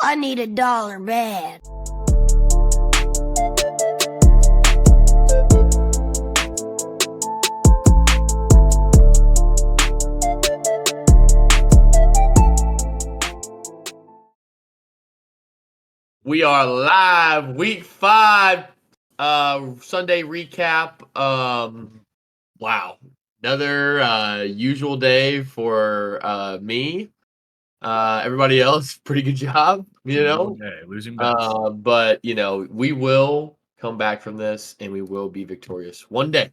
I need $1 bad. We are live, week 5, Sunday recap. Wow, another usual day for me. Everybody else, pretty good job, losing bets. But we will come back from this and we will be victorious one day.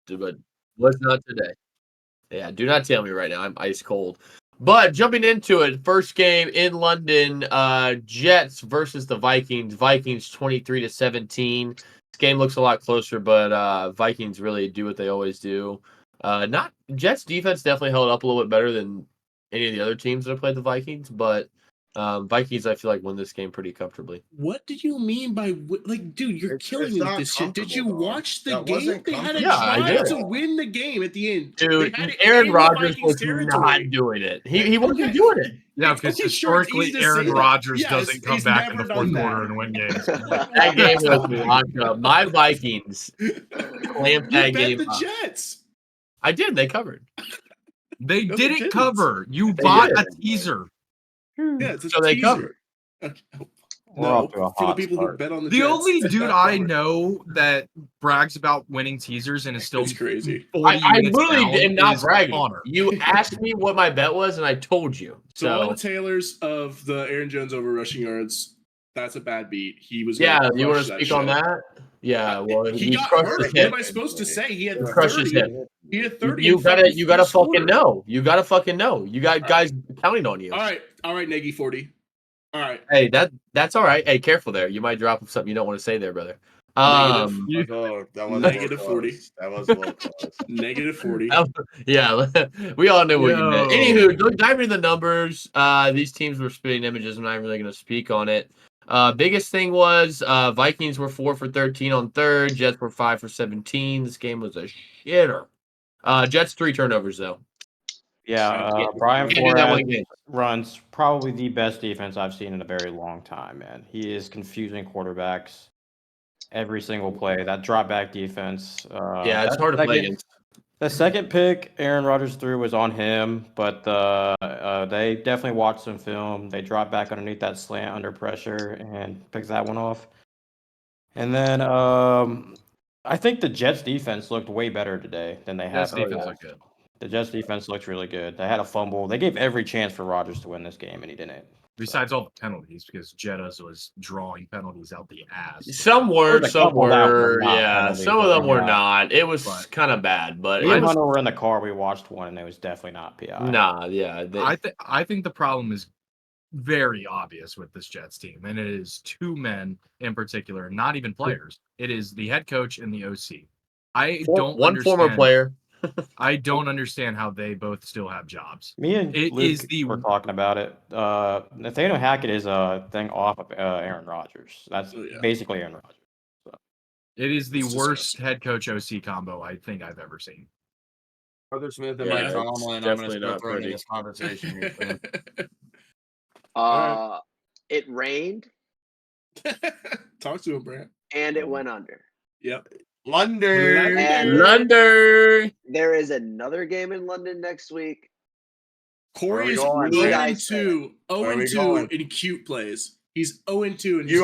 But was not today. Yeah, do not tell me right now. I'm ice cold. But jumping into it, first game in London, Jets versus the Vikings. Vikings 23-17. This game looks a lot closer, but Vikings really do what they always do. Not Jets defense definitely held up a little bit better than any of the other teams that have played the Vikings, but Vikings I feel like won this game pretty comfortably. What did you mean by dude? You're killing me with this shit. Did you watch the game? They had a drive to win the game at the end. Dude, Aaron Rodgers was not doing it. He wasn't doing it. Yeah, because historically Aaron Rodgers doesn't come back in the fourth quarter and win games. That game was locked up. My Vikings clamped that game the up. Jets. I did. They covered. They didn't cover. You bought a teaser. Yeah, it's a so they covered. Okay. No, for the people who bet on the Jets. Only dude I know that brags about winning teasers and is still crazy. I literally am not bragging. You asked me what my bet was, and I told you. So all the Taylors of the Aaron Jones over rushing yards, that's a bad beat. He was. Yeah, you want to speak on that? Yeah, well, he got hurt. What am I supposed to say? He had 30. He had 30. You gotta fucking know. You gotta fucking know. You got guys counting on you. All right, Nagy 40. All right. Hey, that's all right. Hey, careful there. You might drop something you don't want to say there, brother. That was negative 40. That was a little close. Negative 40. Yeah, we all knew what you meant. Anywho, diving into the numbers, these teams were spitting images. I'm not really going to speak on it. Biggest thing was Vikings were 4 for 13 on third. Jets were 5 for 17. This game was a shitter. Jets 3 turnovers though. Yeah, Brian Flores runs probably the best defense I've seen in a very long time, man. He is confusing quarterbacks every single play. That drop back defense. It's hard to play against. The second pick Aaron Rodgers threw was on him, but they definitely watched some film. They dropped back underneath that slant under pressure and picked that one off. And then I think the Jets defense looked way better today than they have. The Jets defense looked really good. They had a fumble. They gave every chance for Rodgers to win this game, and he didn't. Besides all the penalties, because Jettas was drawing penalties out the ass. Some were. Yeah, some of them were not. It was kind of bad, but me and Hunter were in the car. We watched one, and it was definitely not PI. Nah, yeah. I think the problem is very obvious with this Jets team, and it is two men in particular, not even players. It is the head coach and the OC. One former player. I don't understand how they both still have jobs. Me and Luke were talking about it. Nathaniel Hackett is a thing off of Aaron Rodgers. That's basically Aaron Rodgers. So. It is the worst head coach OC combo I think I've ever seen. Arthur Smith and Mike Tomlin. I'm going to start throwing in this conversation here. It rained. Talk to him, Brant. And it went under. Yep. London. There is another game in London next week. Corey is 0-2 in cute plays. He's 0-2 in you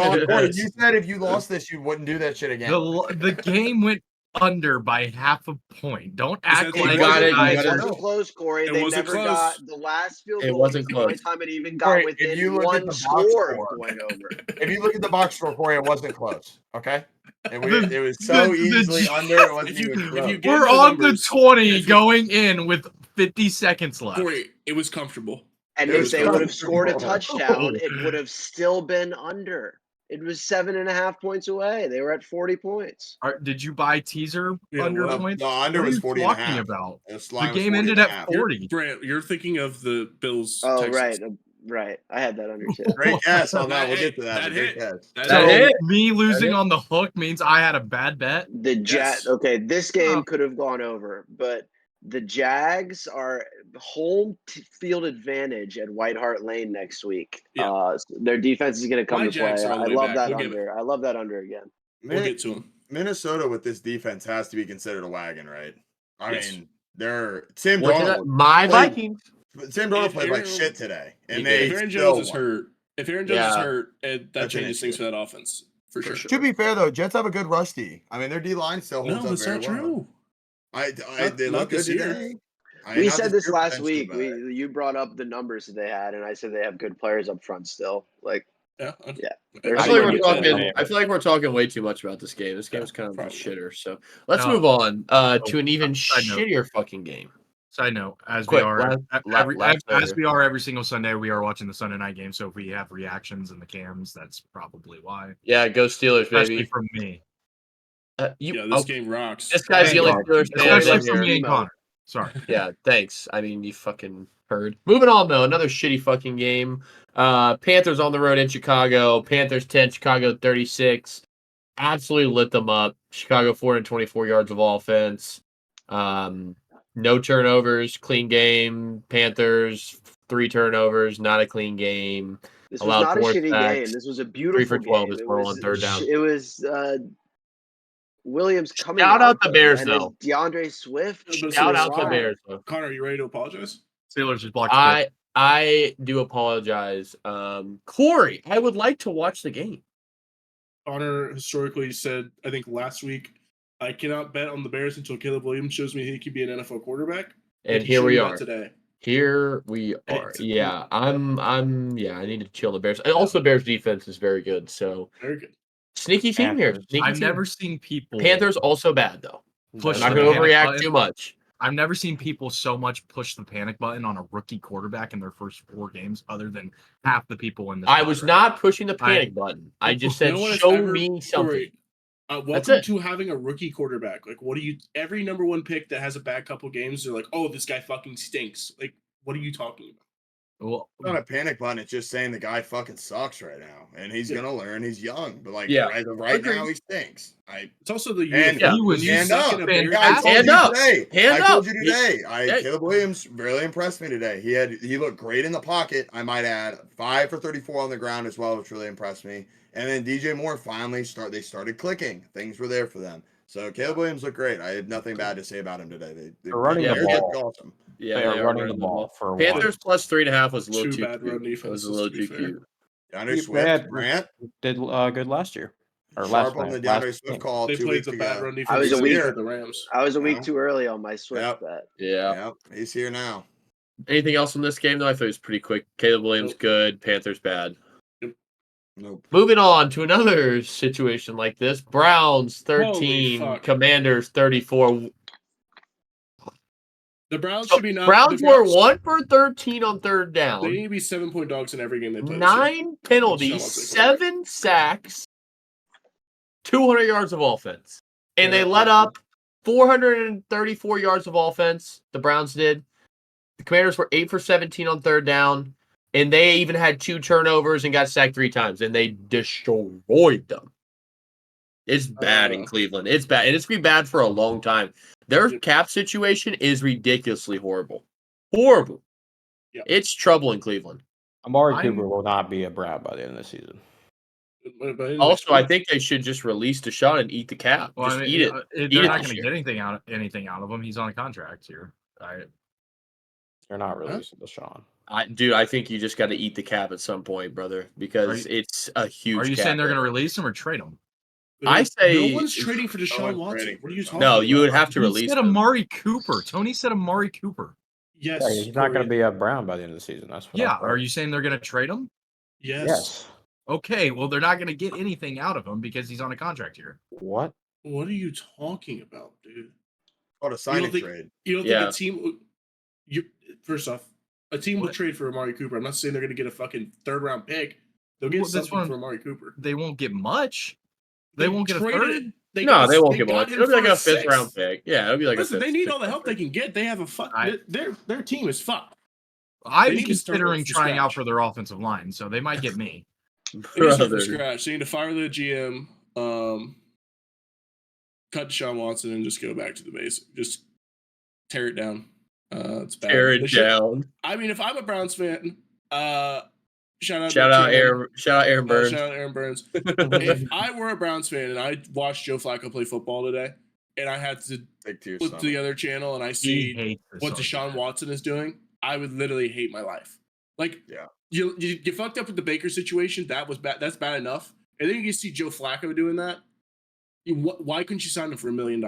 said if you lost this, you wouldn't do that shit again. The game went under by half a point. Don't act like it wasn't close, Corey. They never got the last field goal. It wasn't close. The only time it even got within one score of going over. If you look at the box score, Corey, it wasn't close. Okay. It was so easily under. It wasn't even close. We're on the 20 going in with 50 seconds left. Corey, it was comfortable. And if they would have scored a touchdown, it would have still been under. It was 7.5 points away. They were at 40 points. Did you buy teaser under points? No, under was 40 and a half. About? The game ended at 40. Brant, you're thinking of the Bills. Oh, Texans. right. I had that under too. Great guess on that. We'll get to that. Me losing on the hook means I had a bad bet. This game could have gone over, but The Jags are home field advantage at White Hart Lane next week. Yeah. Their defense is going to come My to Jags play. are on the I way love back. that We'll get under. I love that under again. We'll get to him. Minnesota with this defense has to be considered a wagon, right? I Yes. mean, they're Sam Look at Darnold. that. My played- Vikings. Sam Darnold If played like Aaron- shit today, and He they did. If Aaron still Jones is won. hurt, that That's an changes things issue. for that offense for sure. To be fair though, Jets have a good rush D. I mean, their D line still holds No, up that's very not well. true. They not look good this year. today. We said this last week. You brought up the numbers that they had, and I said they have good players up front still. Like, Yeah. They're I I feel, like we're get talking, that. I feel like we're talking way too much about this game. This game Yeah, is kind of probably. a shitter. So let's No. move on to an even Side note. shittier fucking game. Side note, as Quick, we are last every single Sunday, we are watching the Sunday night game. So if we have reactions in the cams, that's probably why. Yeah, go Steelers, Especially baby. from me. This game rocks. This guy's the only Thank Steelers fan Especially in from me here. and Connor. Sorry. Yeah, thanks. I mean, you fucking heard. Moving on though, another shitty fucking game. Panthers on the road in Chicago. Panthers 10, Chicago 36. Absolutely lit them up. Chicago 424 yards of offense. No turnovers, clean game. Panthers 3 turnovers, not a clean game. This was Allowed not a 4 shitty sacks. game. This was a 3 beautiful for 12 game. is It total was on third down. It was Williams coming Shout out the though, Bears, and then though. DeAndre Swift. Shout out the Wow. Bears, though. Connor, are you ready to apologize? Steelers just blocked the pitch. I do apologize. Corey, I would like to watch the game. Connor historically said, I think last week, I cannot bet on the Bears until Caleb Williams shows me he could be an NFL quarterback. And here we are. Today. Here we are. Yeah, I need to chill the Bears. And also Bears defense is very good. So Very good. sneaky team here. Sneaky I've team. never seen people Panthers also bad though. push I'm not the going to panic overreact button. too much. I've never seen people so much push the panic button on a rookie quarterback in their first 4 games, other than half the people in this. I was not pushing the panic button. I just said, show me something. Welcome to having a rookie quarterback. Like, what do you? Every number 1 pick that has a bad couple games, they're like, "Oh, this guy fucking stinks." Like, what are you talking about? Well, It's not a panic button. It's just saying the guy fucking sucks right now, and he's gonna learn. He's young, but like right now he stinks. It's also the And he was stand up. fantastic. I told you today. Caleb Williams really impressed me today. He looked great in the pocket. I might add 5 for 34 on the ground as well, which really impressed me. And then DJ Moore finally started clicking. Things were there for them. So Caleb Williams looked great. I had nothing bad to say about him today. They're running the ball. Awesome. Yeah, they are running the ball for a while. Panthers plus 3.5 was a little Too too bad run cute. defense, It was a little too cute. DeAndre Swift, Grant did good last year. Or sharp last on the last DeAndre Swift game. call They 2 played weeks the ago. bad run defense. I was a week for the Rams. I was a week No. too early on my Swift Yep. bet. Yeah. He's here now. Anything else from this game though? I thought it was pretty quick. Caleb Williams good. Panthers bad. Nope. Moving on to another situation like this. Browns 13, fuck. Commanders 34. The Browns So should be not. Browns the were 1 for 13 on third They down. need to be 7-point dogs in every game they play. 9 penalties, 7 sacks, 200 yards of offense. And they let up 434 yards of offense. The Browns did. The Commanders were 8 for 17 on third down. And they even had 2 turnovers and got sacked 3 times. And they destroyed them. It's bad in Cleveland. It's bad. And it's going to be bad for a long time. Their cap situation is ridiculously horrible. Horrible. Yep. It's trouble in Cleveland. Amari Cooper will not be a Brown by the end of the season. Also, I think they should just release Deshaun and eat the cap. Well, just I mean, eat it. They're not going to get anything out of him. He's on a contract here. They're not releasing Deshaun. I think you just got to eat the cap at some point, brother, because it's a huge. Are you cap saying they're going to hit. release him or trade him? I say no one's trading for Deshaun Watson. What are you talking No, about? you would have to He release said him. Amari Cooper. Tony said Amari Cooper. Yes. Yeah, he's not going to be a Brown by the end of the season. That's what. Yeah. Are you saying they're going to trade him? Yes. Okay. Well, they're not going to get anything out of him because he's on a contract here. What? What are you talking about, dude? Oh, the signing trade. You don't think a team? First off, a team will trade for Amari Cooper. I'm not saying they're going to get a fucking 3rd-round pick. They'll get something for Amari Cooper. They won't get much. They won't get a 3rd. They won't get much. It'll be like a 5th-round pick. Yeah, it'll be like Listen, a 5th. they need all the help they can get. They have their team is fucked. I They was need to start considering from trying out scratch. for their offensive line, so they might get me. They need to start from Brother. scratch. They need to fire the GM, cut Deshaun Watson, and just go back to the basic. Just Tear it down. It's bad. Tear it They should- down. I mean, if I'm a Browns fan, shout out Shout to out Aaron. Aaron Burns. Shout out Aaron Burns. If I were a Browns fan and I watched Joe Flacco play football today, and I had to Take to your flip to the other channel and I He see hates this what Deshaun argument. Watson is doing, I would literally hate my life. Like, Yeah. you fucked up with the Baker situation. That was bad. That's bad enough. And then you see Joe Flacco doing that. Why couldn't you sign him for $1 million?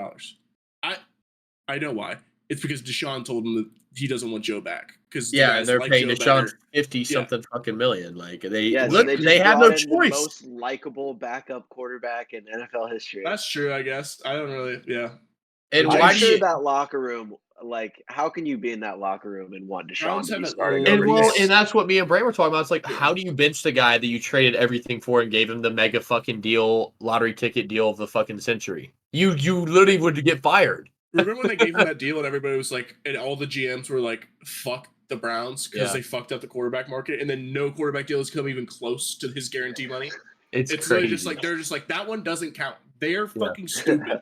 I know why. It's because Deshaun told him that he doesn't want Joe back. Because Yeah, and they're paying Joe Deshaun better. 50 something fucking million. Like they Yeah, look, so they just they have no brought in the choice. most likable backup quarterback in NFL history. That's true, I guess. I don't really. Yeah. And I'm why do sure you? that locker room, like, how can you be in that locker room and want Deshaun Browns to be have at starting least- over And well, here? and that's what me and Bray were talking about. It's like, how do you bench the guy that you traded everything for and gave him the mega fucking deal, lottery ticket deal of the fucking century? You literally would get fired. Remember when they gave him that deal and everybody was like, and all the GMs were like, fuck the Browns because Yeah. they fucked up the quarterback market, and then no quarterback deal has come even close to his guarantee money. It's literally crazy. just like they're just like that one doesn't count. They're fucking stupid.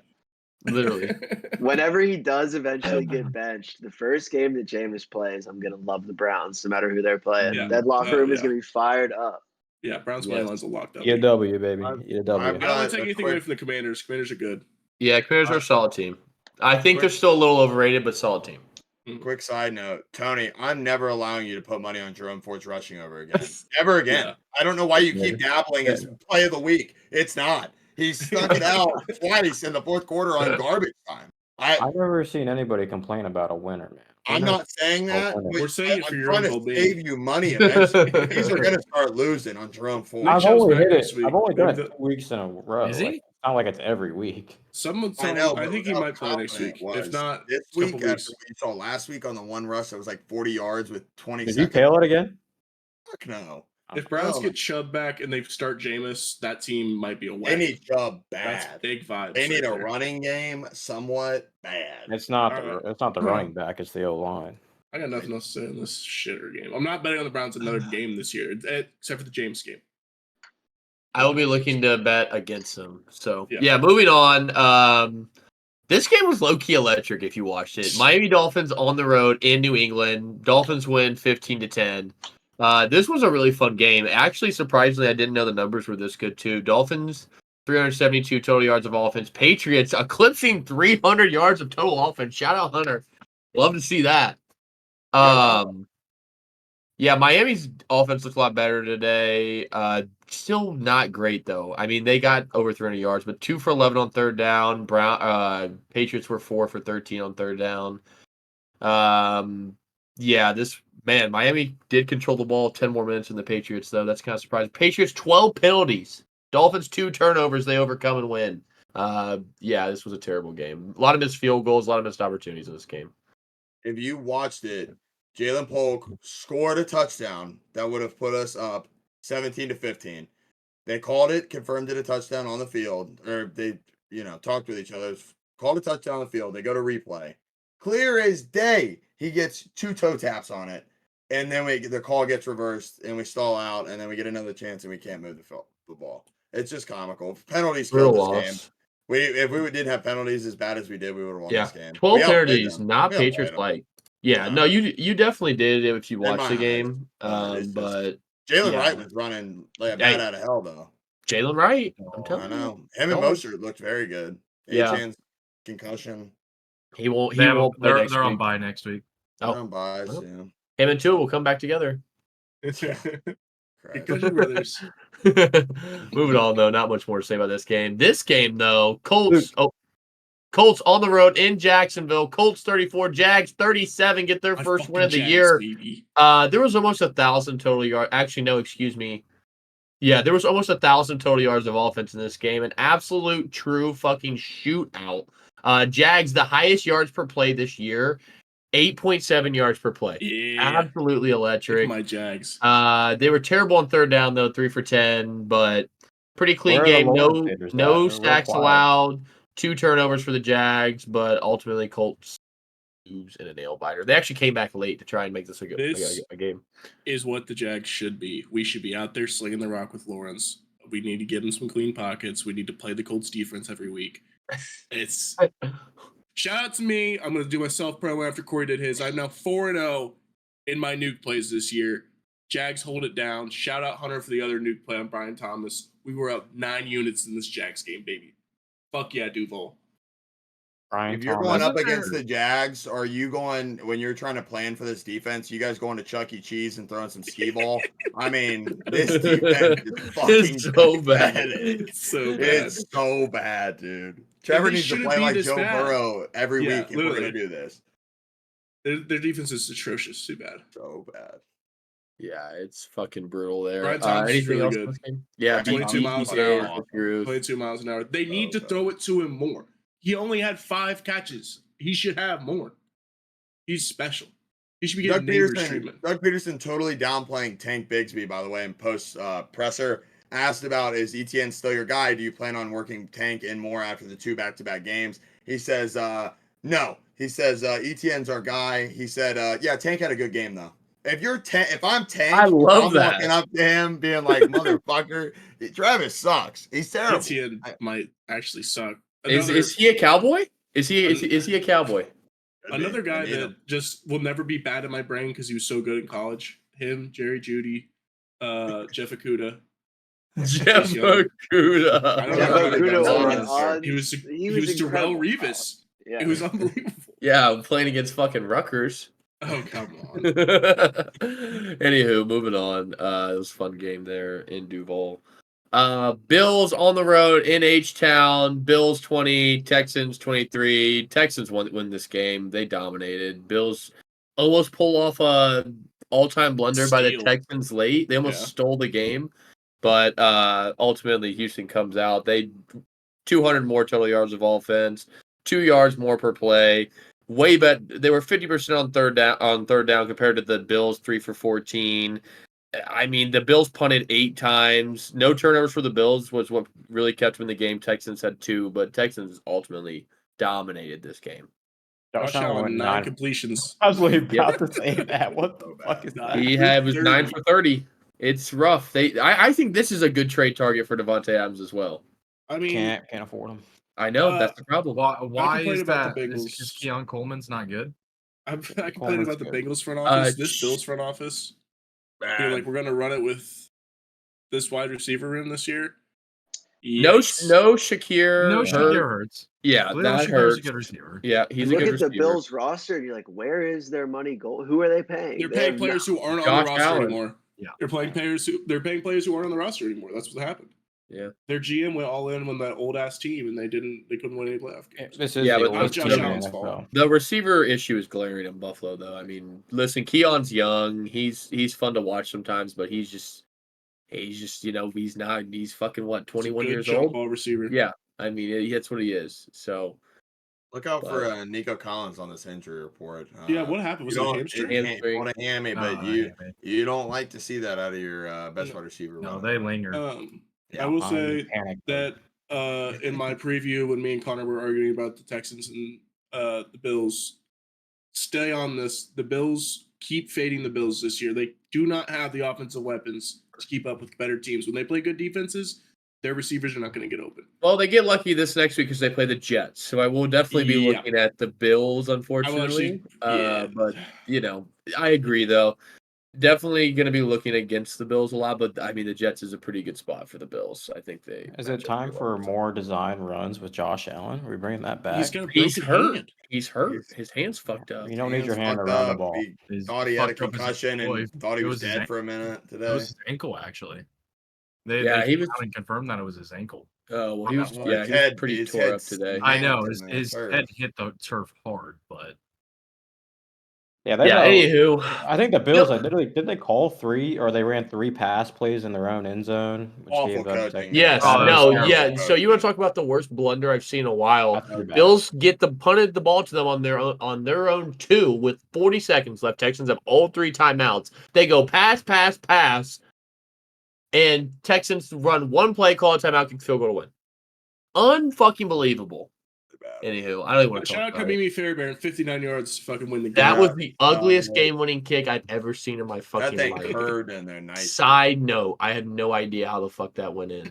Literally. Whenever he does eventually get benched, the first game that Jameis plays, I'm gonna love the Browns, no matter who they're playing. Yeah. That locker room is Yeah. gonna be fired up. Yeah, Browns Yes. money lines are locked up. EW, baby. I've- EW. I don't want got to take a anything away quick- from the Commanders. Commanders are good. Yeah, Commanders are a solid team. I think they're still a little overrated, but solid team. Quick side note, Tony, I'm never allowing you to put money on Jerome Ford's rushing over again. Ever again. Yeah. I don't know why you keep dabbling as play of the week. It's not. He stuck it out twice in the fourth quarter on garbage time. I've never seen anybody complain about a winner, man. I'm not saying that. winner. But We're saying it for I'm your trying own to well-being. save you money eventually. These are going to start losing on Jerome Ford. Nick I've Chubb's only back hit it. next week. I've only done Maybe it 2 weeks in a row. Is he? Like, it's not like it's every week. Someone I told know. I but think he how might play next confident week. it If was. not, this a couple week, after weeks. what you saw last week on the one rush, that was like 40 yards with 20 Did you seconds. tail it again? Fuck no. If Browns No. get Chubb back and they start Jameis, that team might be a They whack. need Chubb That's bad. big vibes. They need right a there. running game somewhat bad. It's not All the it's not the running back. It's the O line. I got nothing else to say in this shitter game. I'm not betting on the Browns another game this year, except for the James game. I will be looking to bet against them. So Yeah. yeah, moving on. This game was low-key electric if you watched it. Miami Dolphins on the road in New England. Dolphins win 15-10. This was a really fun game. Actually, surprisingly, I didn't know the numbers were this good too. Dolphins 372 total yards of offense. Patriots eclipsing 300 yards of total offense. Shout out Hunter. Love to see that. Yeah, Miami's offense looks a lot better today. Still not great though. I mean, they got over 300 yards, but 2 for 11 on third down. Patriots were 4 for 13 on third down. Yeah, Miami did control the ball 10 more minutes than the Patriots though. That's kind of surprising. Patriots 12 penalties. Dolphins 2 turnovers. They overcome and win. Yeah, this was a terrible game. A lot of missed field goals, a lot of missed opportunities in this game. If you watched it, Jalen Polk scored a touchdown that would have put us up 17-15. They called it, confirmed it a touchdown on the field, or they, talked with each other. Called a touchdown on the field. They go to replay. Clear as day, he gets 2 toe taps on it, and then the call gets reversed, and we stall out, and then we get another chance, and we can't move the ball. It's just comical. Penalties Real killed this game. loss. If we didn't have penalties as bad as we did, we would have won this game. 12 We outplayed penalties, them. not We outplayed Patriots them. like. Yeah, No. no, you definitely did it if you In watched my the eyes, game. it's just- But Jalen Yeah. Wright was running like a bat Hey. out of hell, though. Jalen Wright, I'm I telling you, know. Him and Don't- Mostert looked very good. Yeah. Achan's concussion. he won't They have- play they're next they're on week. bye next week. Oh. Oh, buys, well. yeah. Him and Tua will come back together. Correct. Concussion brothers. Moving on though, not much more to say about this game. This game though, Colts on the road in Jacksonville. Colts 34, Jags 37 get their My first win of the fucking Jags, year. baby. There was almost 1,000 total yards. Actually, no, excuse me. Yeah, there was almost 1,000 total yards of offense in this game. An absolute true fucking shootout. Jags, the highest yards per play this year, 8.7 yards per play. Yeah. Absolutely Take electric. my Jags. They were terrible on third down though, 3 for 10, but pretty clean Where are the game. lower No standards at? no They're real sacks quiet. allowed. 2 turnovers for the Jags, but ultimately Colts lose in a nail biter. They actually came back late to try and make this a game. Is what the Jags should be. We should be out there slinging the rock with Lawrence. We need to give him some clean pockets. We need to play the Colts defense every week. It's Shout out to me. I'm going to do my self promo after Corey did his. I'm now 4-0 in my nuke plays this year. Jags hold it down. Shout out Hunter for the other nuke play on Brian Thomas. We were up 9 units in this Jags game, baby. Fuck yeah, Duval. Brian If you're Thomas. going up Wasn't against there- the Jags, are you going when you're trying to plan for this defense? You guys going to Chuck E. Cheese and throwing some skee ball? I mean, this defense is fucking It's so bad. pathetic. It's so bad. It's so bad, dude. Trevor they needs to shouldn't play be like this Joe bad. Burrow every Yeah, week if we're gonna literally. do this. Their defense is atrocious. Too bad. So bad. Yeah, it's fucking brutal there. Brian Thomas is Anything really else good. in this game? Yeah, 22 miles an BTJ hour. is the truth. 22 miles an hour. They need to bad. throw it to him more. He only had 5 catches. He should have more. He's special. He should be getting neighbors treatment. Doug Peterson totally downplaying Tank Bigsby, by the way, in post presser. Asked about, is ETN still your guy? Do you plan on working Tank in more after the 2 back-to-back games? He says, no. He says, ETN's our guy. He said, yeah, Tank had a good game, though. If I'm Tank, I love I'm that. walking up to him being like, motherfucker, Travis sucks. He's terrible. ETN might actually suck. Is he a cowboy? Is he a cowboy? Another guy I need that him. just will never be bad in my brain because he was so good in college. Him, Jerry Judy, Jeff Okuda. Jeff young. Okuda. I don't Jeff know how they Okuda got was that. on. He was Darrell incredible. Revis. Yeah. It was unbelievable. Yeah, I'm playing against fucking Rutgers. Oh, come on. Anywho, moving on. It was a fun game there in Duval. Bills on the road in H-Town. Bills 20, Texans 23. Texans win this game. They dominated. Bills almost pull off a all-time blunder by the Steal. Texans late. They almost Yeah. stole the game, but ultimately Houston comes out. They 200 more total yards of offense, 2 yards more per play. Way better. They were 50% on third down compared to the Bills 3 for 14. I mean, the Bills punted 8 times. No turnovers for the Bills was what really kept them in the game. Texans had 2, but Texans ultimately dominated this game. Josh Allen, 9 completions. I was really about to say that. What the So fuck bad. is that? He was 9 for 30. It's rough. I think this is a good trade target for Devontae Adams as well. I mean, Can't afford him. I know that's the problem. Why complain is about that? the Is Bengals. Keon Coleman's not good? I complained Coleman's about the good. Bengals front office. This sh- Bills front office. You're Bad. like, we're gonna run it with this wide receiver room this year. No Yikes. Shakir. No, hurt. Shakir hurts. Yeah, Leo that Shakir's hurts. a good receiver. Yeah, he's Look a good at the receiver. Bills roster, and you're like, where is their money going? Who are they paying? They're They paying have players who aren't on Josh the roster Allen. anymore. Yeah. They're playing players who aren't on the roster anymore. That's what happened. Yeah. Their GM went all in on that old ass team, and they couldn't win any playoff games. This is Yeah, the but oldest Josh team in Allen's the fault. NFL. The receiver issue is glaring in Buffalo, though. I mean, listen, Keon's young. He's fun to watch sometimes, but he's just he's fucking what, 21 Good years jump old? ball receiver. Yeah, I mean, that's what he is. So Look out for Nico Collins on this injury report. Yeah, what happened? Was it a hamstring? Hamstring. On a hammy, but you don't like to see that out of your best wide receiver. No, running they back. linger. I will I'm say panicking. that in my preview when me and Connor were arguing about the Texans and the Bills, stay on this. The Bills keep fading the Bills this year. They do not have the offensive weapons to keep up with better teams. When they play good defenses, their receivers are not going to get open. Well, they get lucky this next week because they play the Jets. So I will definitely be Yeah. looking at the Bills, unfortunately. yeah. But I agree though. Definitely going to be looking against the Bills a lot, but I mean the Jets is a pretty good spot for the Bills. I think they. Is match it up time pretty well. for more design runs with Josh Allen? Are we bringing that back? He's got a He's broken hurt. hand. He's hurt. His hand's fucked up. You don't need your hand Fucked around the up. ball. He He's thought he had a fucked up his- concussion well, and thought he it was his dead ankle. for a minute It today. was his ankle, actually. They Yeah, he came was- out and confirmed that it was his ankle. Oh well, he was. Well, Yeah, his he was head- pretty his tore up head's today. I know Hamilton, his, man, his turf. head hit the turf hard, but Yeah, they Yeah. Anywho, I think the Bills did they call 3 or they ran 3 pass plays in their own end zone, which Awful gave up coaching. yes, Oh, that was no, terrible. yeah. So you want to talk about the worst blunder I've seen in a while? That's pretty bad. Bills punted the ball to them on their own 2 with 40 seconds left. Texans have all 3 timeouts. They go pass, and Texans run 1 play, call a timeout, kick field goal to win. Unfucking believable. Anywho, I don't even want to Shout talk out about it. Kamimi Fairbairn, 59 yards to fucking win the game. That was the ugliest yeah. game-winning kick I've ever seen in my That fucking thing life. heard in there. Nice. Side note, I had no idea how the fuck that went in.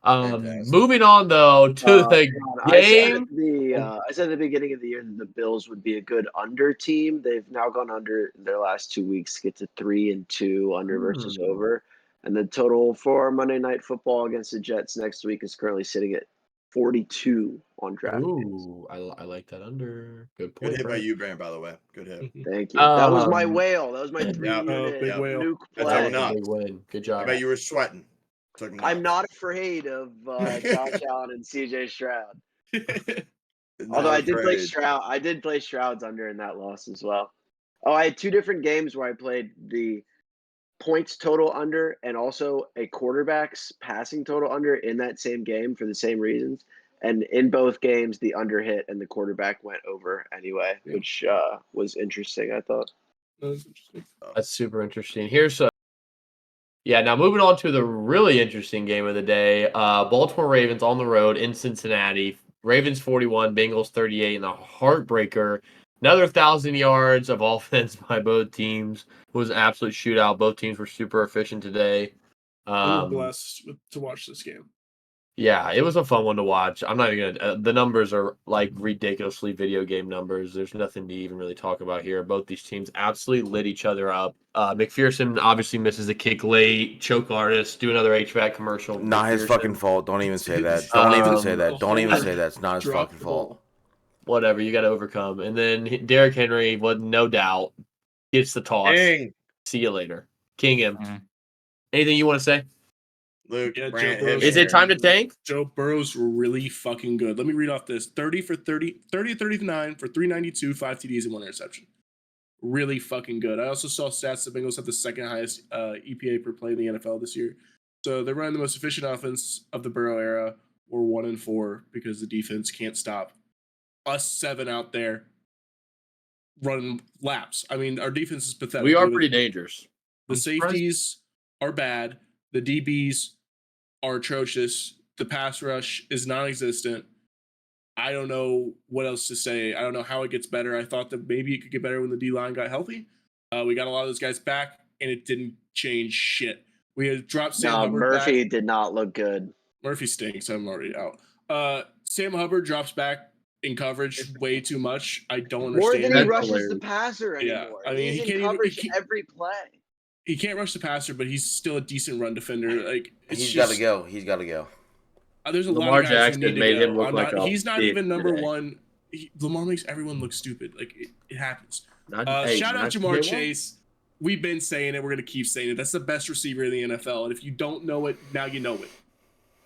Fantastic. Moving on though to the I said game. I said at the beginning of the year that the Bills would be a good under team. They've now gone under in their last 2 weeks, get to 3-2 under versus over. And the total for Monday Night Football against the Jets next week is currently sitting at 42 on DraftKings. Ooh, I like that under. Good point. Good hit by Brent. you, Brand, by the way. Good hit. Thank you. That was my Um, whale. That was my 3-unit big whale. nuke That's play. how That's a big win. Good I job. bet you were sweating. Took I'm nuts. not afraid of Josh Allen and CJ Stroud. Not Although I did play afraid. Stroud. I did play Stroud's under in that loss as well. Oh, I had 2 different games where I played the points total under and also a quarterback's passing total under in that same game for the same reasons. And in both games, the under hit and the quarterback went over anyway, Yeah. which was interesting, I thought. That was interesting. That's super interesting. Here's now moving on to the really interesting game of the day. Baltimore Ravens on the road in Cincinnati. Ravens 41, Bengals 38, and a heartbreaker. Another 1,000 yards of offense by both teams. It was an absolute shootout. Both teams were super efficient today. I was blessed to watch this game. Yeah, it was a fun one to watch. I'm not even gonna. The numbers are like ridiculously video game numbers. There's nothing to even really talk about here. Both these teams absolutely lit each other up. McPherson obviously misses a kick late. Choke artist. Do another HVAC commercial. Not his McPherson. fucking fault. Don't even say that. It's Don't even Um, say that. Don't even say that. It's not his Drop fucking the fault. ball. Whatever, you got to overcome. And then Derrick Henry, no doubt, gets the toss. King. See you later. King him. Mhm. Anything you want to say? Luke, Yeah, Brand, Joe hit Burrow's me Is it here. time to tank? Joe Burrow's really fucking good. Let me read off this. 30 for 39 for 392, 5 TDs and 1 interception. Really fucking good. I also saw stats the Bengals have the second highest EPA per play in the NFL this year. So they're running the most efficient offense of the Burrow era. We're 1-4 because the defense can't stop us 7 out there running laps. I mean, our defense is pathetic. We are have a- pretty dangerous. The I'm surprised- safeties are bad. The DBs are atrocious. The pass rush is non-existent. I don't know what else to say. I don't know how it gets better. I thought that maybe it could get better when the D-line got healthy. We got a lot of those guys back, and it didn't change shit. We had dropped Sam No, Hubbard Murphy back. did not look good. Murphy stinks. I'm already out. Sam Hubbard drops back in coverage way too much. I don't More understand than he it. That's rushes the hilarious. passer Yeah, anymore. I mean, He's he in can't even- coverage he can't- every play. He can't rush the passer, but he's still a decent run defender. Like it's He's just, got to go. He's got to go. There's a Lamar lot of guys Jackson who need to made go. him look I'm like not, a he's not bitch even number today. one. Lamar makes everyone look stupid. Like it happens. Not, Shout out not Jamar day one. Chase. We've been saying it. We're gonna keep saying it. That's the best receiver in the NFL. And if you don't know it, now you know it.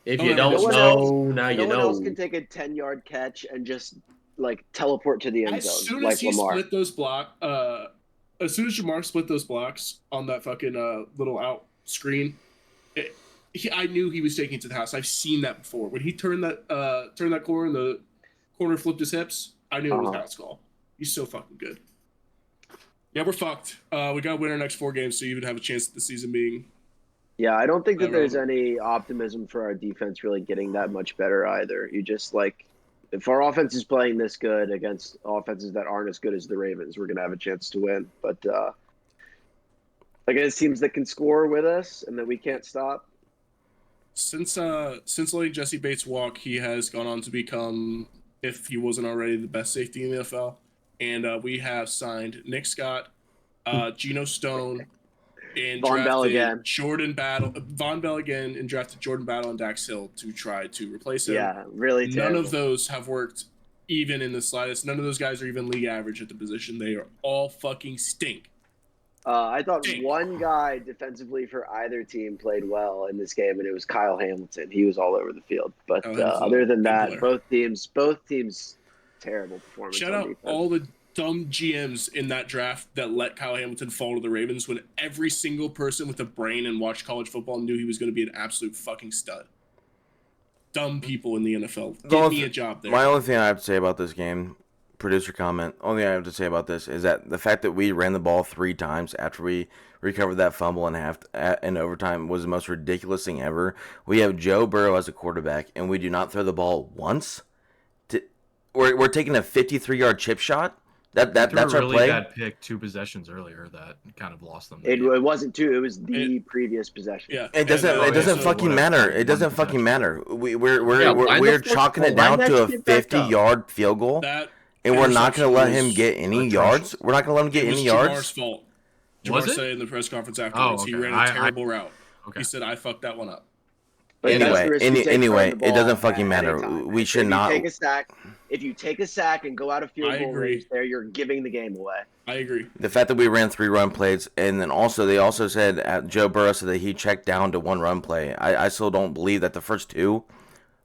If No you one don't else- know, now No you one else know. can take a 10-yard catch and just like teleport to the end As zone soon like as he Lamar. split those as soon as Jamar split those blocks on that fucking little out screen, I knew he was taking it to the house. I've seen that before. When he turned that corner and the corner flipped his hips, I knew it was house call. He's so fucking good. Yeah, we're fucked. We got to win our next 4 games to even have a chance at the season being. Yeah, I don't think that there's Irrelevant. any optimism for our defense really getting that much better either. You just like, if our offense is playing this good against offenses that aren't as good as the Ravens, we're gonna have a chance to win. But against teams that can score with us and that we can't stop. Since letting Jesse Bates walk, he has gone on to become, if he wasn't already, the best safety in the NFL. And we have signed Nick Scott, Geno Stone, and Von Bell drafted again. Von Bell again, and drafted Jordan Battle and Dax Hill to try to replace him. Yeah, really None terrible. of those have worked even in the slightest. None of those guys are even league average at the position. They are all fucking stink. I thought Dang. one guy defensively for either team played well in this game, and it was Kyle Hamilton. He was all over the field. But Kyle Hamilton, other than good that, player. both teams, terrible performance. Shout on out defense. all the dumb GMs in that draft that let Kyle Hamilton fall to the Ravens when every single person with a brain and watched college football knew he was going to be an absolute fucking stud. Dumb people in the NFL. Give me a job there. My only thing I have to say about this game, producer comment, only thing I have to say about this is that the fact that we ran the ball 3 times after we recovered that fumble in overtime was the most ridiculous thing ever. We have Joe Burrow as a quarterback, and we do not throw the ball once. We're taking a 53-yard chip shot That's a our really play. bad pick 2 possessions earlier that kind of lost them. It wasn't 2. It was the previous possession. Yeah, It doesn't. and, It doesn't so fucking whatever, matter. like, It doesn't one fucking possession. matter. Yeah, line the We're fuck- chalking it line down that to a shit back up. 50-yard field goal, that and we're not going to let him interception get any was yards. atrocious. We're not going to let him get It was any Jamar's yards. fault. Was Jamar it? said in the press conference afterwards he okay. ran a terrible route. Okay. He said, "I fucked that one up." But that's the Anyway, risk you take anyway, throwing the it doesn't ball fucking at matter. any time. We should If not. you take a sack, if you take a sack and go out of field I goal agree. range there, you're giving the game away. I agree. The fact that we ran 3 run plays, and then they also said Joe Burrow said that he checked down to 1 run play. I still don't believe that the first 2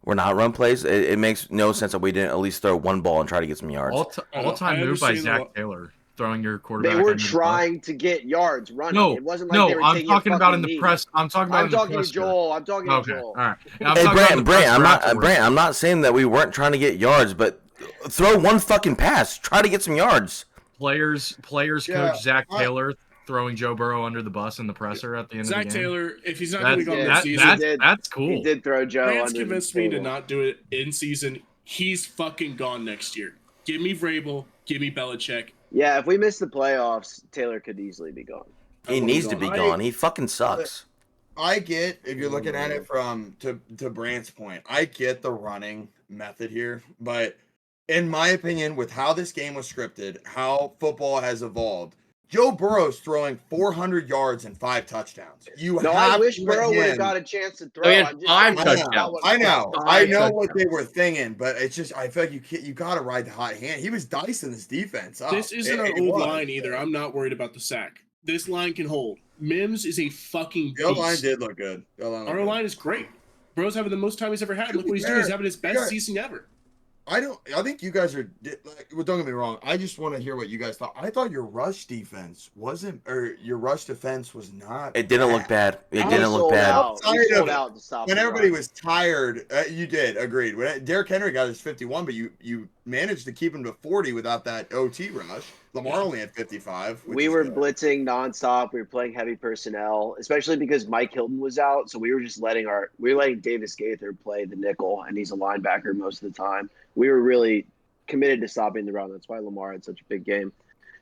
were not run plays. It makes no sense that we didn't at least throw 1 ball and try to get some yards. All-time I move by understand Zach Taylor, throwing your quarterback. They were under the bus. trying to get yards running. No, It wasn't like they were I'm taking talking a about in fucking the knee. press. I'm talking about I'm in the talking to presser. Joel. I'm talking to Okay, Joel. all right. I'm Hey, talking about Brant, in the presser afterwards. Brant, I'm not saying that we weren't trying to get yards, but throw 1 fucking pass. Try to get some yards. Players Yeah, coach Zach Taylor throwing Joe Burrow under the bus in the presser at the end Zach of the game. Taylor, if he's not going to That's, be gone Yeah, this that, season, that's, that's cool. He did throw Joe Grant's under convinced the me to table. not do it in season. He's fucking gone next year. Give me Vrabel. Give me Belichick. Yeah, if we miss the playoffs, Taylor could easily be gone. He needs to be gone. He fucking sucks. I get if you're looking at it from to Brandt's point. I get the running method here, but in my opinion, with how this game was scripted, how football has evolved, Joe Burrow's throwing 400 yards and 5 touchdowns. No, I wish Burrow would have got a chance to throw. he had I'm just 5 saying that's touchdowns. not what I know Five what they touchdowns. were thinking, but it's just I feel like you got to ride the hot hand. He was dicing this defense up. This isn't It an old was. line either. I'm not worried about the sack. This line can hold. Mims is a fucking The line beast. did look good. The O-line looked Our good. line is great. Bro's having the most time he's ever had. To Look be what he's doing. He's fair, having his you best got- season ever. I think you guys are well, don't get me wrong. I just want to hear what you guys thought. I thought your rush defense wasn't, or your rush defense was not. It didn't look bad. It We didn't look sold bad. out. We Outside sold of- out to stop When the everybody run. was tired, you did agreed. When Derrick Henry got his 51, but you managed to keep him to 40 without that OT rush. Lamar only had 55. which We is were good. blitzing nonstop. We were playing heavy personnel, especially because Mike Hilton was out. So we were just letting Davis Gaither play the nickel, and he's a linebacker most of the time. We were really committed to stopping the run. That's why Lamar had such a big game,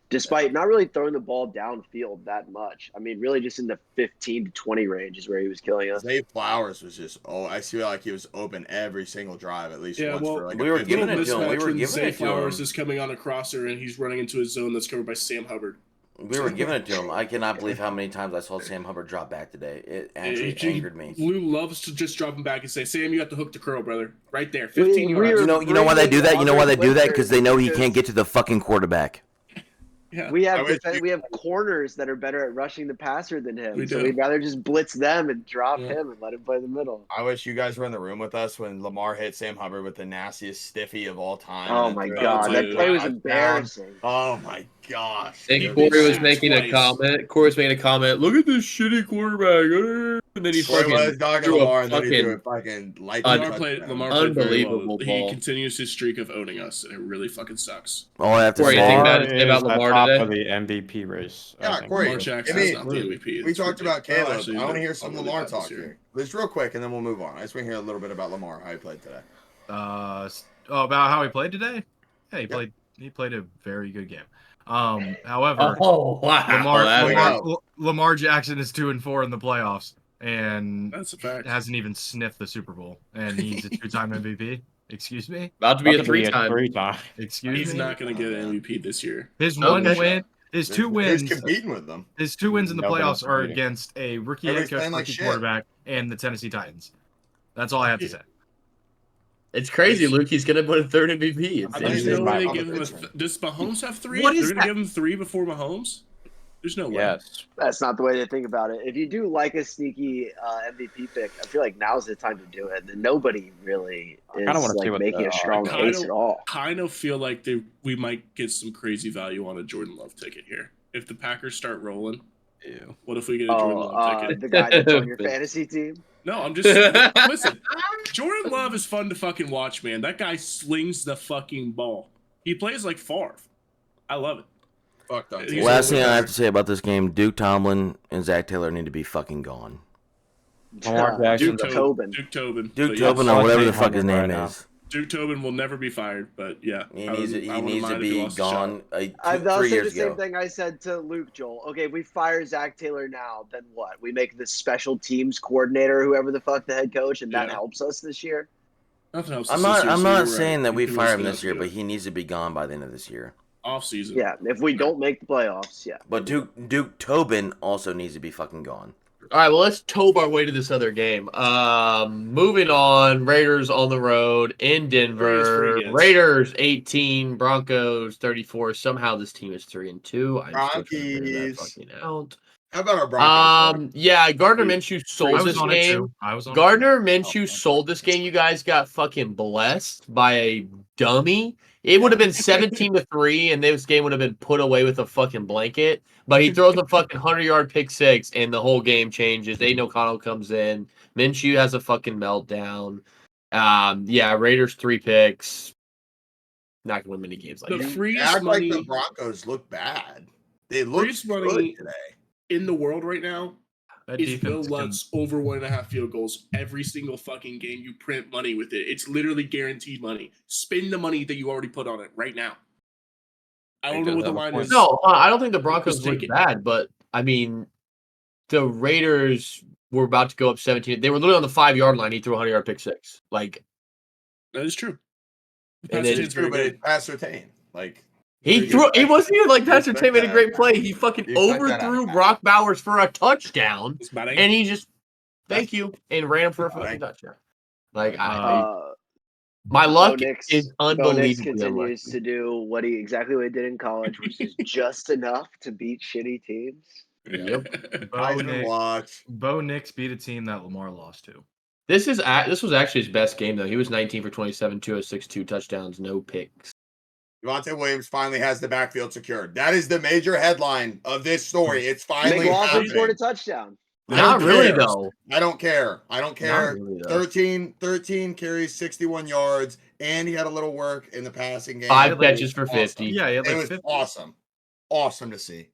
despite not really throwing the ball downfield that much. I mean, really just in the 15 to 20 range is where he was killing us. Zay Flowers was just I feel like he was open every single drive at least Yeah, once well, for like we a were 50 giving Little it to him. We mismatch were when giving Zay it to Flowers him. is coming on a crosser and he's running into his zone that's covered by Sam Hubbard. We were giving it to him. I cannot believe how many times I saw Sam Hubbard drop back today. It actually angered me. Lou loves to just drop him back and say, "Sam, you got the hook to curl, brother. Right there, 15 We yards." are- You know why they do that? You know why they do that? Because they know he Because- can't get to the fucking quarterback. Yeah. We I have wish we have corners that are better at rushing the passer than him. We So do. we'd rather just blitz them and drop Yeah. him and let him play the middle. I wish you guys were in the room with us when Lamar hit Sam Hubbard with the nastiest stiffy of all time. Oh and my threw it god, that dude. play was touchdown. embarrassing. Oh my gosh. And dude. Corey was sacked making a twice. comment. Corey was making a comment. Look at this shitty quarterback. And then he Corey fucking was dogging threw Lamar a and then he threw fucking it fucking light. Un- Lamar played very well. Unbelievable He ball. continues his streak of owning us, and it really fucking sucks. All I have to Corey, say, anything Lamar bad to say about is at Lamar top today? of the MVP race. I Yeah, think. Corey, Lamar Jackson give is me- not the MVP. We It's talked about ridiculous. Caleb. Actually, I want to they're hear some really Lamar bad this talk year. here. Just real quick, and then we'll move on. I just want to hear a little bit about Lamar, how he played today. About how he played today? Yeah, he played a very good game. However, Oh wow! Lamar Jackson is 2-4 in the playoffs and That's a fact. hasn't even sniffed the Super Bowl, and he's a 2-time MVP. Excuse me. About to be a About to be a 3-time. three-time. Excuse He's me. not going to get an MVP this year. His Okay. one win, his two Who's wins, competing with them? his 2 wins in the Nobody's playoffs are competing. against a rookie head Everybody's coach, playing like rookie shit. quarterback, and the Tennessee Titans. That's all I have to say. It's crazy, Luke. He's gonna win a third MVP. It's I There's think no my way they give him competition. Does Mahomes have 3? What is They're going to that? give him 3 before Mahomes? There's no way. Yes. That's not the way to think about it. If you do like a sneaky MVP pick, I feel like now's the time to do it. And nobody really is kinda wanna see like what making the- a strong I case don't- at all. Kind of feel like we might get some crazy value on a Jordan Love ticket here. If the Packers start rolling, what if we get a Jordan Love ticket? The guy that's on your fantasy team. No, I'm just listen. Jordan Love is fun to fucking watch, man. That guy slings the fucking ball. He plays like Favre. I love it. Fuck them. He's last thing over I there. have to say about this game: Duke Tomlin and Zach Taylor need to be fucking gone. Lamar Jackson. Duke Tobin. Duke Tobin. Duke But Tobin yes. or whatever the Jay fuck his Humble name right now. is. Duke Tobin will never be fired, but yeah, He I needs wouldn't to mind if he be lost a shot. gone. I'll 3 say years the same ago. thing I said to Luke, Joel. Okay, if we fire Zach Taylor now, then what? We make this special teams coordinator, whoever the fuck the head coach, and that Yeah. helps us this year. Nothing else. I'm not saying that we fire him this year, but he needs to be gone by the end of this year. Off season. Yeah, if we don't make the playoffs, yeah. But Duke Tobin also needs to be fucking gone. All right, well, let's tobe our way to this other game. Moving on, Raiders on the road in Denver. Raiders 18, Broncos 34. Somehow this team is 3-2. I'm still trying to figure that Bronchies. fucking out. How about our Broncos? Yeah, Gardner Three- Minshew I sold was this on it game. too. I was on Gardner Minshew sold this game. You guys got fucking blessed by a dummy. It would have been 17-3, and this game would have been put away with a fucking blanket. But he throws a fucking 100-yard pick six, and the whole game changes. Aiden O'Connell comes in. Minshew has a fucking meltdown. Yeah, Raiders 3 picks. Not gonna win many games like The that. freest Act money, like the Broncos look bad. They look freest good money today. in the world right now That is Will defense can, Lutz over 1.5 field goals every single fucking game. You print money with it. It's literally guaranteed money. Spend the money that you already put on it right now. I don't know what the line is. No, I don't think the Broncos Just look take it. bad, but I mean, the Raiders were about to go up 17. They were literally on the 5-yard line. He threw a 100-yard pick six. Like, That is true. And Pass then- attempt's very But good. it's Pat Surtain. Like he You threw. He expect- wasn't even like you Pastor expect Tay made a that great out of play. Pat. He fucking You expect that out of overthrew Pat. Brock Bowers for a touchdown, It's bad. and he just thank you and ran him for a fucking Right. touchdown. Like Bo my luck Nix, is Bo Nix unbelievably continues unlucky. to do exactly what he did in college, which is just enough to beat shitty teams. Yep. Bo Heisman Nix, watch. Bo Nix beat a team that Lamar lost to. This was actually his best game though. He was 19 for 27, 206, 2 touchdowns, no picks. Devontae Williams finally has the backfield secured. That is the major headline of this story. It's finally McLaughlin scored a happening. touchdown. Not Who really cares? though. I don't care. I don't care. Not really, though. 13 carries, 61 yards, and he had a little work in the passing game. 5 catches for Awesome. 50. Yeah, he had It like was 50. awesome. Awesome to see.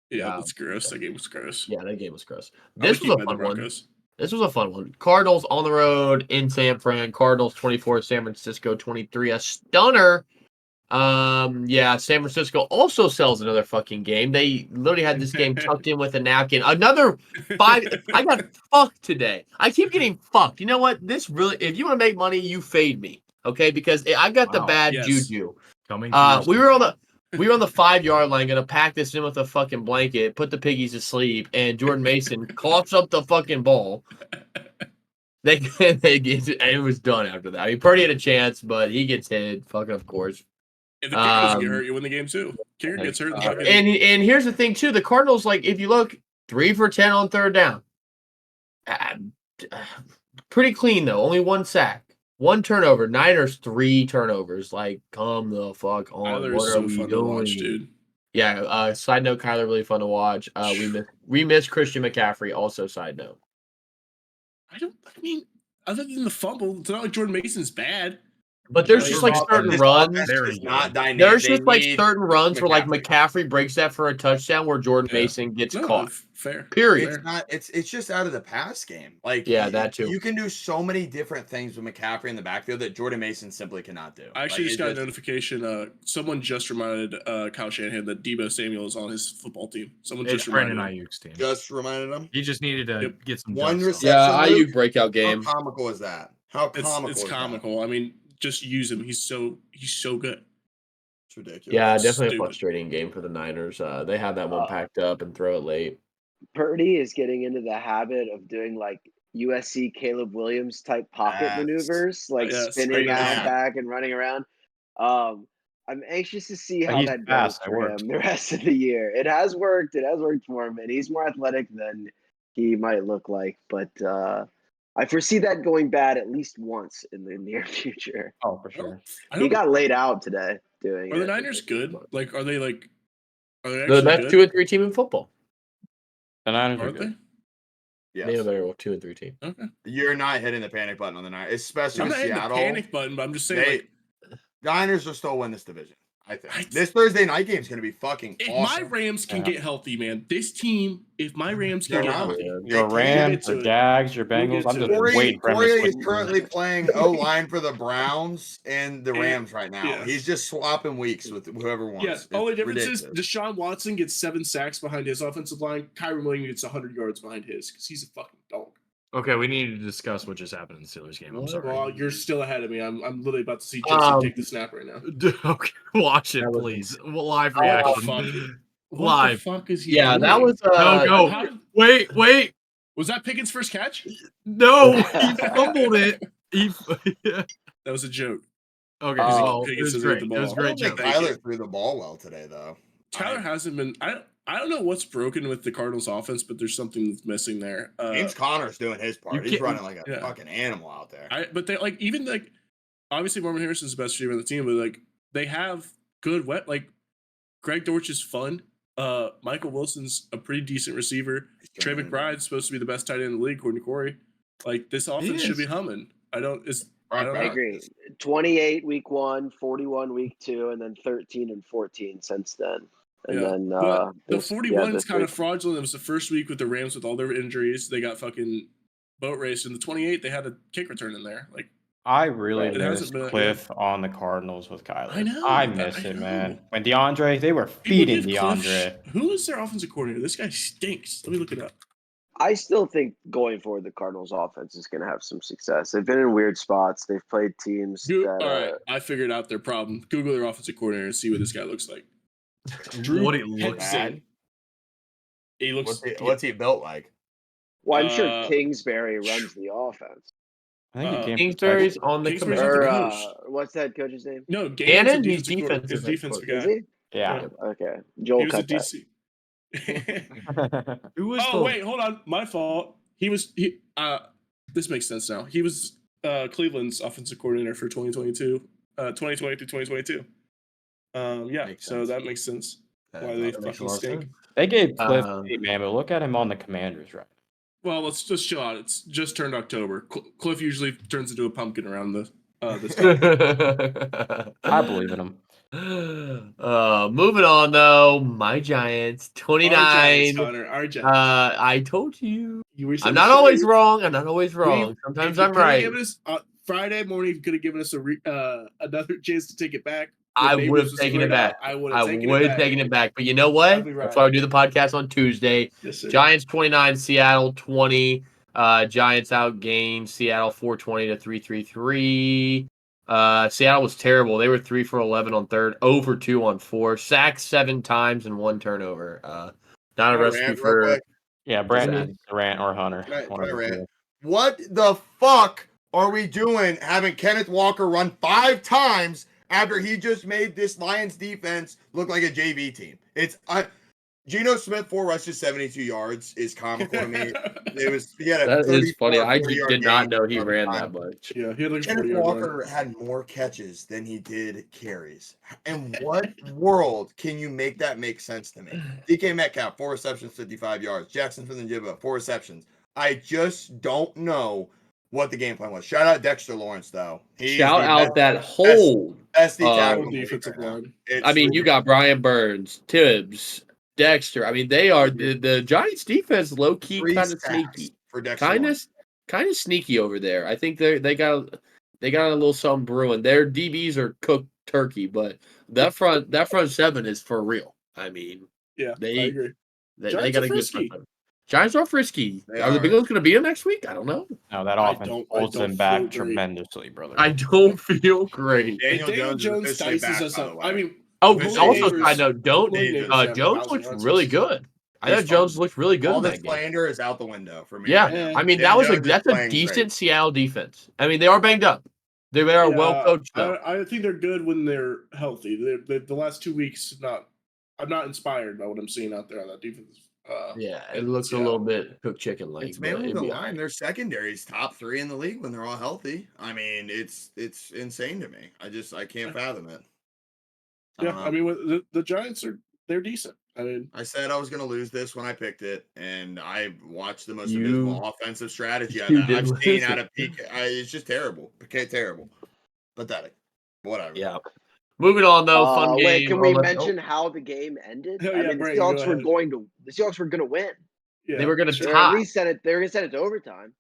Yeah, that's gross. That game was gross. Yeah, that game was gross. I This would was keep a by the fun one. Broncos. This was a fun one. Cardinals on the road in San Fran. Cardinals 24, San Francisco 23. A stunner. Yeah, San Francisco also sells another fucking game. They literally had this game tucked in with a napkin. Another 5. I got fucked today. I keep getting fucked. You know what? This really, if you want to make money, you fade me. Okay? Because I got the Wow. bad Yes. juju. Coming to We were on the 5-yard line, gonna pack this in with a fucking blanket, put the piggies to sleep, and Jordan Mason coughs up the fucking ball. It was done after that. I mean, Purdy had a chance, but he gets hit. Fucking, of course. If the kicker doesn't get hurt, you win the game too. Kicker gets hurt. And here's the thing too: the Cardinals, like, if you look 3 for 10 on third down, pretty clean though. Only 1 sack, 1 turnover. Niners 3 turnovers. Like, come the fuck on. Kyler's What are so we fun doing, to watch, dude. Yeah. Side note: Kyler really fun to watch. We miss Christian McCaffrey. Also, side note. I mean, other than the fumble, it's not like Jordan Mason's bad. But there's just like certain This runs. offense Very is good. not dynamic. There's They just like need certain runs where like McCaffrey. McCaffrey breaks that for a touchdown where Jordan Yeah. Mason gets No, caught. fair. Period. It's not. It's just out of the pass game. Like Yeah, that too. You can do so many different things with McCaffrey in the backfield that Jordan Mason simply cannot do. I actually Like, just it got a notification. Someone just reminded Kyle Shanahan that Debo Samuel is on his football team. Someone It's just Brandon reminded him. Ayuk's team. just reminded him. He just needed to Yep. get some One dust reception. off. Yeah, Luke, IU breakout game. How comical is that? How comical? It's is that? comical. I mean, just use him. He's so good. It's ridiculous. Yeah, definitely a Stupid. frustrating game for the Niners. They have that one packed up and throw it late. Purdy is getting into the habit of doing like USC Caleb Williams type pocket Yes. maneuvers, like Yes, spinning right out now. back and running around. I'm anxious to see But how he's that fast. goes It for works. him the rest of the year. It has worked. It has worked for him, and he's more athletic than he might look like. But I foresee that going bad at least once in the near future. Oh, for sure. He got laid out today doing Are the it. Niners good? Like, are they They're actually the best good? 2 and 3 team in football. The Niners are Aren't good. they? Yes. They are better 2 and 3 team. Okay. You're not hitting the panic button on the Niners, especially I'm with not hitting the Seattle. panic button, but I'm just saying, Niners will still win this division. I think this Thursday night game is going to be fucking If awesome. my Rams can Yeah. get healthy, man, this team, if my Rams can They're get not. healthy, Your They Rams, to your it. Jags, your We'll Bengals. get I'm to just it. waiting for him to Corey switch. is currently playing O line for the Browns and the And- Rams right now. yes. He's just swapping weeks with whoever wants. Yes. It's Only difference ridiculous. is Deshaun Watson gets 7 sacks behind his offensive line. Kyron Williams gets 100 yards behind his because he's a fucking dog. Okay, we need to discuss what just happened in the Steelers game. I'm sorry. Well, you're still ahead of me. I'm literally about to see Jesse take the snap right now. Okay, watch it, That was please. Live What the reaction. fuck? What Live. the fuck is he Yeah, doing? that was No, go. How did- Wait. was that Pickett's first catch? No, he fumbled it. Yeah. That was a joke. Okay, Oh, well, Pickett it was says great. with the It was ball. a I great don't think joke. Tyler threw the ball well today, though. Tyler hasn't been. I don't know what's broken with the Cardinals offense, but there's something that's missing there. James Conner's doing his part. you He's can't- running like a yeah. fucking animal out there. But they like even like obviously Marvin Harrison's the best receiver on the team, but like they have good like Greg Dortch is fun. Michael Wilson's a pretty decent receiver. Trey McBride's supposed to be the best tight end in the league, according to Corey. Like this offense should be humming. I don't I know. agree. 28 week 1, 41 week 2, and then 13 and 14 since then. And then but the this- 41 yeah, is kind of three- fraudulent. It was the first week with the Rams with all their injuries. They got fucking boat raced. In the 28, they had a kick return in there. Like I really It miss hasn't been- Cliff on the Cardinals with Kyler. I know, I but miss I it, know. man. When DeAndre, they were people feeding give Cliff DeAndre. Who is their offensive coordinator? This guy stinks. Let me look it up. I still think going forward, the Cardinals offense is going to have some success. They've been in weird spots. They've played teams All that. right, I figured out their problem. Google their offensive coordinator and see what this guy looks like. What he looks Henson. bad. He looks. What's he built like? Well, I'm sure Uh, Kingsbury runs the offense. I think he came from Kingsbury's on the Kingsbury's committee. the Or coach. what's that coach's name? No, Gannon, he's Is defensive defensive head Is guy. he? Yeah. Okay. Joel He was a cut that. DC. Who was Oh wait, hold on. My fault. This makes sense now. He was Cleveland's offensive coordinator for 2022. 2020 to 2022. Yeah, Makes so sense. that makes sense. That Why they makes fucking a lot of stink. sense. They gave Cliff Um, a man, but look at him on the Commanders right Well, let's just chill out. It's just turned October. Cliff usually turns into a pumpkin around this time. now. I believe in him. Moving on though, my Giants, Our 29. Giants, Connor. Our Giants. I told you. You were so I'm not sure. always wrong. I'm not always wrong. If Sometimes you I'm coulda right. given us, Friday morning, if you could have given us another chance to take it back. I when would have Neighbors was taken it squared back. out, I would I have taken it back. But you know I'd what? be That's right. why we do the podcast on Tuesday. Yes, sir. Giants 29, Seattle 20. Giants outgained Seattle 420 to 333. Seattle was terrible. They were 3 for 11 on third, 0 for 2 on fourth, sacked 7 times and 1 turnover. Not a Can I recipe rant real for. quick? Yeah, Brandon Durant or Hunter. Can I one of the rant? two. What the fuck are we doing having Kenneth Walker run 5 times after he just made this Lions defense look like a JV team? Geno Smith 4 rushes 72 yards is comical to me. He had a That is funny. 34, I 40-yard did not game know he every ran time. that much. Yeah, he had like a Kenneth 40-yard Walker run. had more catches than he did carries. In what world can you make that make sense to me? DK Metcalf, 4 receptions, 55 yards. Jackson from the Jibba, 4 receptions. I just don't know what the game plan was. Shout out Dexter Lawrence, though. He's Shout the out that whole. best tackle Whole in the league defensive right now. line. It's I mean, you got Brian Burns, Tibbs, Dexter. I mean, they are the Giants defense low key 3 kind of sacks sneaky. for Dexter Kind Lawrence. of sneaky over there. I think they got a little something brewing. Their DBs are cooked turkey, but that front 7 is for real. I mean, Yeah, They- I agree. they Giants got are a good frisky. front 7. Giants are frisky. They Are the are. Bengals going to be in next week? I don't know. No, that I offense don't holds feel them back great. tremendously, brother. I don't feel great. Daniel, Daniel Jones is officially dices back, us by up. the way. I mean, Oh, Officially also Neighbors- side note, Lloyd Neighbors have Jones 1,000 looks yards really this season. good. I thought He's Jones fine. looked really good All in this that game. slander is out the window for me. Yeah, right now. I mean Daniel that's Jones is a playing decent great. Seattle defense. I mean they are banged up. They are well coached though. I think they're good when they're healthy. The last 2 weeks, I'm not inspired by what I'm seeing out there on that defense. Yeah, it looks a little bit cooked chicken like. It's mainly the line. Their secondary is top 3 in the league when they're all healthy. I mean, it's insane to me. I can't fathom it. Yeah, I mean, the Giants they're decent. I mean, I said I was going to lose this when I picked it, and I watched the most You- abysmal offensive strategy you I've did seen lose out it. of PK. It's just terrible. PK terrible. Pathetic. Whatever. Yeah. Moving on though, fun game. Wait, can we Oh, let's- mention how the game ended? Oh, I yeah, mean, Brandon, go ahead. the Seahawks were going to win. Yeah. They were going to Or at tie. least they were going to send it to overtime.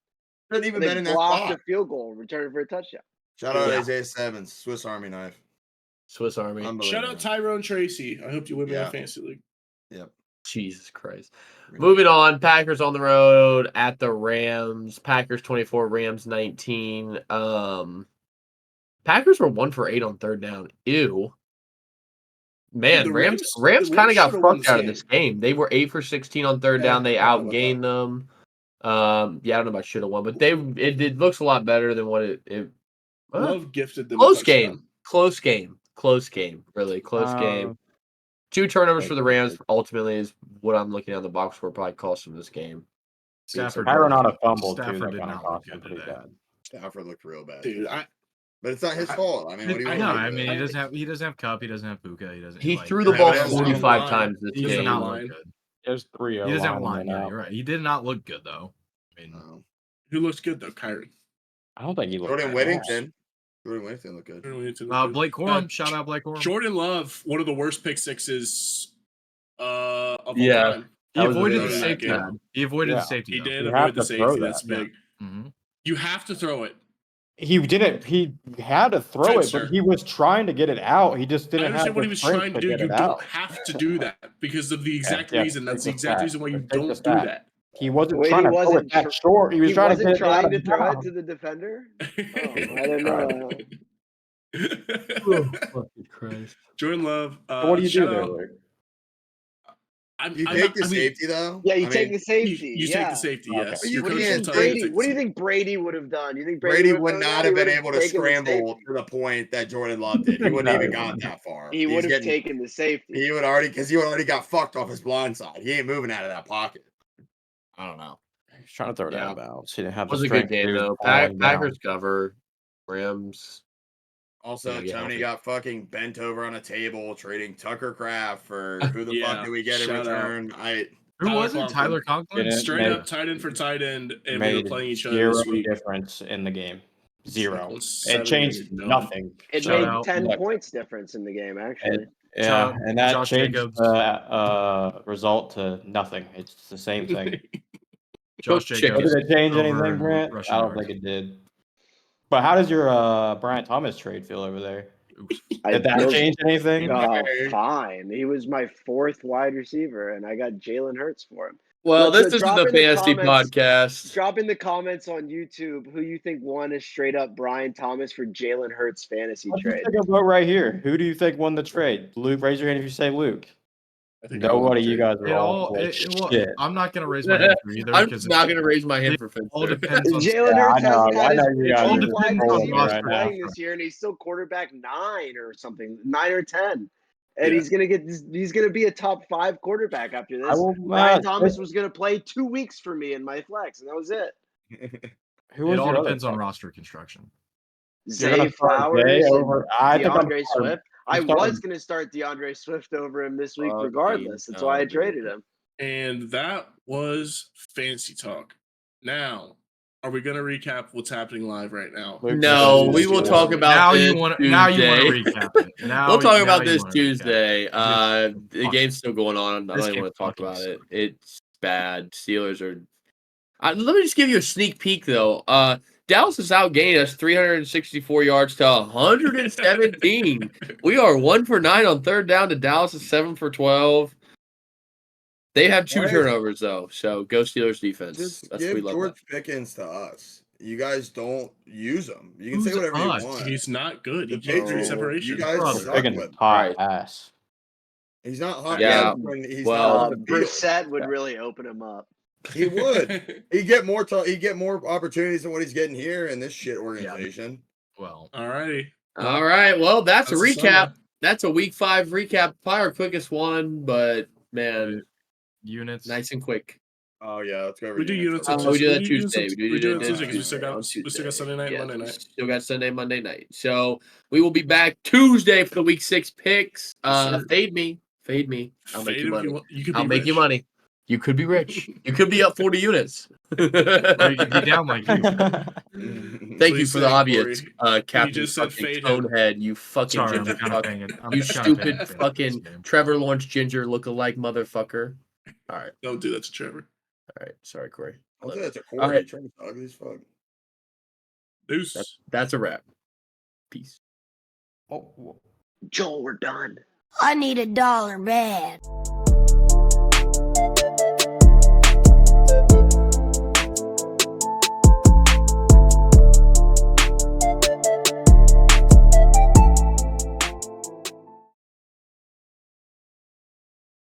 Shouldn't even And been they in that blocked spot. a field goal, returned for a touchdown. Shout out Yeah. Isaiah Sevens, Swiss Army knife. Swiss Army. Shout Unbelievable. out Tyrone Tracy. I hope you win me Yeah. that fantasy league. Yep. Jesus Christ. Moving on, Packers on the road at the Rams. Packers 24, Rams 19. Packers were 1 for 8 on third down. Ew. Man, The Rams the Rams kind of got should've won fucked out of this game. They were 8 for 16 on third down. They I don't know about outgained them. Yeah, I don't know about should have won, but it looks a lot better than what it Love gifted them. close a game. touchdown. Close game. Really close game. 2 turnovers for the Rams ultimately is what I'm looking at the box score probably cost them this game. Stafford Arenado fumbled too. Stafford That did kind of not look cost him good pretty today. bad. Stafford looked real bad. Dude, But it's not his fault. I mean, what do you want No, to do? I mean with he it? doesn't have Cup. He doesn't have Puka. He doesn't. He like, threw the Yeah, ball but that's 45 line. times this He He's does game. not line. look good. There's 3 He doesn't have a linemen line. Yeah, out. you're right. He did not look good though. I mean, No. Who looks good though? Kyrie. I don't think he looked Jordan bad. Whittington. Jordan Whittington looked good. Blake Corum. Shout out Blake Corum. Jordan Love, one of the worst pick sixes of Yeah. all time. He That was avoided really the bad safety. game. He avoided Yeah. the safety. He though. did You avoid have the to throw safety. that. That's big. Mm-hmm. You have to throw it. He didn't. He had to throw it, Spencer. but he was trying to get it out. He just I didn't have understand what the he was strength trying to to do. get You it don't out. have to do that because of the exact Yeah, reason. That's take the the exact fact. reason why you Take the don't do fact. that. He wasn't Wait, trying he to throw wasn't it that short. He was trying to get it out trying of to throw it bounds. to the defender. Oh, I didn't Right. know. Fucking Christ. Jordan Love. So what do you do shout there, out. Luke? You take the I mean, safety though. Yeah, you I take mean, the safety. You take yeah. the safety. Okay. Yes. But you Your What do coach you can't will think tell you to Brady? take What do you the think Brady would have done? You think Brady would've would done not that? He have been would've able to taken the scramble safety. to the point that Jordan Love did. He wouldn't even got that far. He He's would have getting- taken the safety. He would already because he already got fucked off his blind side. He ain't moving out of that pocket. I don't know. He's trying to throw it out Yeah. of bounds. He didn't have It the was a good strength. game He was though. falling down. Packers cover. Rams. Also, Yeah, Tony healthy. got fucking bent over on a table trading Tucker Craft for who the Yeah, fuck did we get in shout out. return? Who Tyler was it? Conklin. Tyler Conklin. Didn't Straight make- up tight end for tight end, and we were Made playing each other zero this week. difference in the game. Zero. Fucking It 7 changed minutes, no. nothing. It Shout made out. 10 Look, points difference in the game, actually. Yeah, Shout out and that Josh changed Jacobs. the result to nothing. It's the same thing. Josh Coach Jacobs. Did it change over anything, in Brant? rushing I don't yards. think it did. But how does your Bryant Thomas trade feel over there? Oops. Did that feels- change anything? Fine. He was my 4th wide receiver, and I got Jalen Hurts for him. Well, Let's this isn't drop a in the fantasy comments- podcast. Drop in the comments on YouTube who you think won a straight up Brian Thomas for Jalen Hurts fantasy Let's just trade. take a vote right here. Who do you think won the trade? Luke, raise your hand if you say Luke. I think I won Nobody, the you trade. guys are all Well, I'm not gonna raise my hand for either I'm because not gonna raise my hand for all Finster. depends on Jalen Yeah, Hurts I know. hasn't I had know his you guys all are two wide depends on receivers roster playing now. this year, and he's still quarterback 9 or something, 9 or 10. And Yeah. he's gonna be a top 5 quarterback after I this. will Brian not. Thomas was gonna play 2 weeks for me in my flex, and that was it. Who was it all your other depends on pick? roster construction. You're Zay gonna start Flowers Zay and over. I think I'm DeAndre starting- Swift. I I'm starting- was gonna start DeAndre Swift over him this week, Fucking regardless. That's why I hell, traded dude. him. And that was fancy talk. Now, are we going to recap what's happening live right now? Luke, No, this we is will yours. talk about now this you want to Tuesday. recap it. Now We'll talk now about you this wanna recap. Tuesday. The Fuck. game's still going on. I This don't even game want to talk fucking about it. sucks. It's bad. Steelers are. Let me just give you a sneak peek, though. Dallas has outgained us 364 yards to 117. We are 1 for 9 on third down to Dallas is 7 for 12. They have 2 Right. turnovers, though. So go Steelers defense. Just That's what we give love. George Pickens to us. You guys don't use him. You can Who's say whatever us? you want. He's not good. The He can't create Patriots, separation. you guys Brother. suck Pickens with. hot Right. ass. He's not hot. Yeah, when he's well, not on the field. Brissett would really open him up. He would. He'd get more. He'd get more opportunities than what he's getting here in this shit organization. Well, All righty. All right. Well, that's a That's a recap. Sunday. That's a week 5 recap. Probably our quickest one, but man, units. nice and quick. Oh yeah, let's go over. We do units on We do that Tuesday. Tuesday. We do it that Tuesday because we still Tuesday, on got Sunday night, Yes, Monday we night. Still got Sunday, Monday night. So we will be back Tuesday for the week 6 picks. Yes, sir. Fade me. I'll make Fade you him if money. you want. You could I'll be make you rich. money. You could be rich. You could be up 40 units. Or you could be down like you. Thank you for the obvious, Captain just said fucking fade him. Conehead, you fucking Sorry, I'm ginger kind of fuck. paying it. I'm You kinda paying stupid attention to fucking this game. Trevor Lawrence Ginger lookalike motherfucker. All right. Don't do that to Trevor. All right. Sorry, Corey. I'll say that's a All Corey. right. Trevor's ugly as fuck. Deuce. That's a wrap. Peace. Oh, Joel, we're done. I need $1 bad.